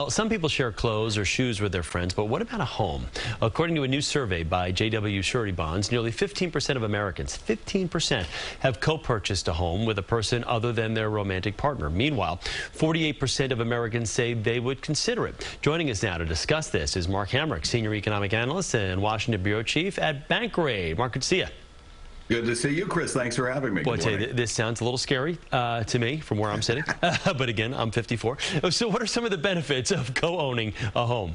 Well, some people share clothes or shoes with their friends, but what about a home? According to a new survey by JW Surety Bonds, nearly 15% of Americans, 15%, have co-purchased a home with a person other than their romantic partner. Meanwhile, 48% of Americans say they would consider it. Joining us now to discuss this is Mark Hamrick, Senior Economic Analyst and Washington Bureau Chief at Bankrate. Mark, good to see you. Good to see you, Chris. Thanks for having me. Well, I tell you, this sounds a little scary to me from where I'm sitting. But again, I'm 54. So what are some of the benefits of co-owning a home?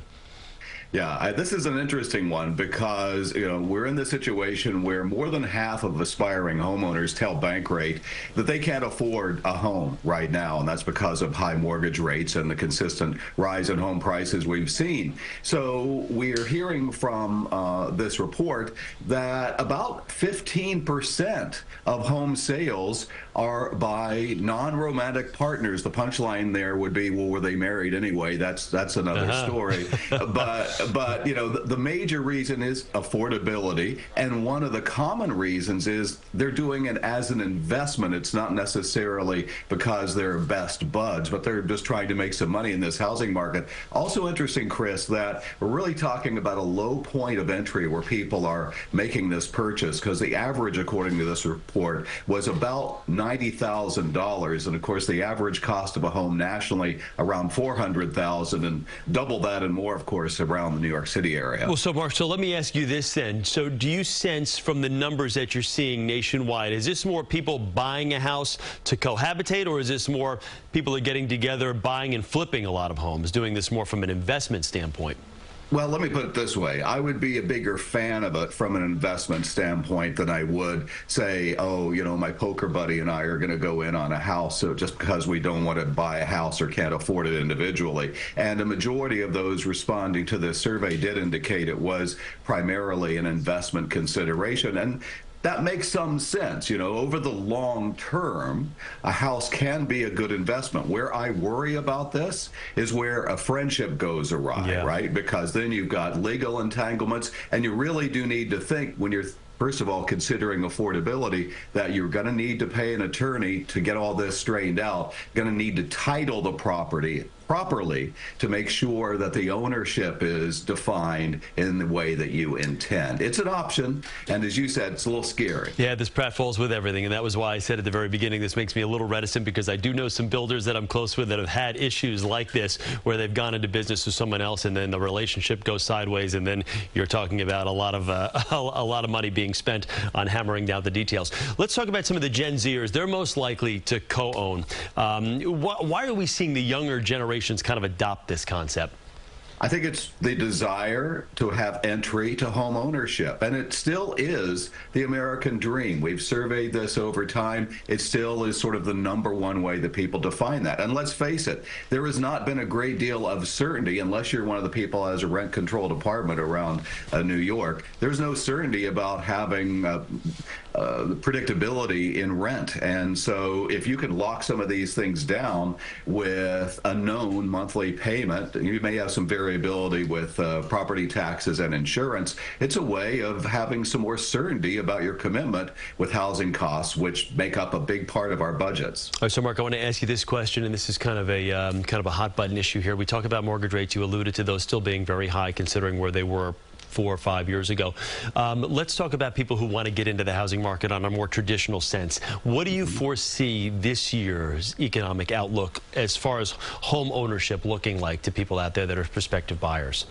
Yeah, this is an interesting one because, we're in the situation where more than half of aspiring homeowners tell Bankrate that they can't afford a home right now, and that's because of high mortgage rates and the consistent rise in home prices we've seen. So we're hearing from this report that about 15% of home sales are by non-romantic partners. The punchline there would be, well, were they married anyway? That's another story. But the major reason is affordability, and one of the common reasons is they're doing it as an investment. It's not necessarily because they're best buds, but they're just trying to make some money in this housing market. Also interesting, Chris, that we're really talking about a low point of entry where people are making this purchase, because the average, according to this report, was about $90,000, and of course the average cost of a home nationally around $400,000, and double that and more, of course, around the New York City area. Well, so Mark, so let me ask you this then. So do you sense from the numbers that you're seeing nationwide, is this more people buying a house to cohabitate, or is this more people are getting together, buying and flipping a lot of homes, doing this more from an investment standpoint? Well, let me put it this way. I would be a bigger fan of it from an investment standpoint than I would say, oh, my poker buddy and I are going to go in on a house just because we don't want to buy a house or can't afford it individually. And a majority of those responding to this survey did indicate it was primarily an investment consideration. And that makes some sense. Over the long term, a house can be a good investment. Where I worry about this is where a friendship goes awry, right? Because then you've got legal entanglements, and you really do need to think when you're first of all considering affordability that you're going to need to pay an attorney to get all this straightened out, going to need to title the property properly to make sure that the ownership is defined in the way that you intend. It's an option, and as you said, it's a little scary. Yeah, this pratfalls with everything, and that was why I said at the very beginning this makes me a little reticent, because I do know some builders that I'm close with that have had issues like this where they've gone into business with someone else and then the relationship goes sideways, and then you're talking about a lot of money being spent on hammering down the details. Let's talk about some of the Gen Zers. They're most likely to co-own. Why are we seeing the younger generation kind of adopt this concept? I think it's the desire to have entry to home ownership, and it still is the American dream. We've surveyed this over time. It still is sort of the #1 way that people define that. And let's face it, there has not been a great deal of certainty, unless you're one of the people that has a rent-controlled apartment around New York. There's no certainty about having predictability in rent. And so if you can lock some of these things down with a known monthly payment, you may have some variability with property taxes and insurance. It's a way of having some more certainty about your commitment with housing costs, which make up a big part of our budgets. All right, so Mark, I want to ask you this question, and this is kind of a hot button issue here. We talk about mortgage rates. You alluded to those still being very high considering where they were 4 or 5 years ago. Let's talk about people who want to get into the housing market on a more traditional sense. What do you foresee this year's economic outlook as far as home ownership looking like to people out there that are prospective buyers?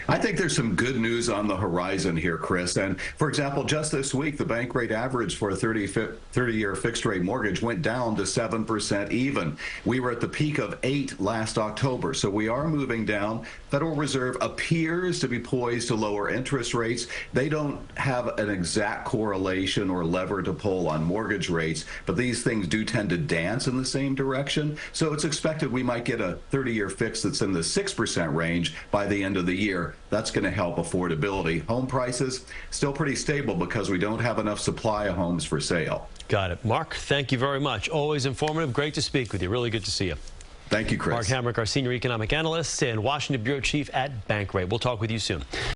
I think there's some good news on the horizon here, Chris. And for example, just this week, the Bankrate average for a 30-year fixed rate mortgage went down to 7% even. We were at the peak of 8 last October. So we are moving down. Federal Reserve appears to be poised to lower interest rates. They don't have an exact correlation or lever to pull on mortgage rates, but these things do tend to dance in the same direction. So it's expected we might get a 30-year fix that's in the 6% range by the end of the year. That's going to help affordability. Home prices still pretty stable because we don't have enough supply of homes for sale. Got it. Mark, thank you very much. Always informative. Great to speak with you. Really good to see you. Thank you, Chris. Mark Hamrick, our Senior Economic Analyst and Washington Bureau Chief at Bankrate. We'll talk with you soon.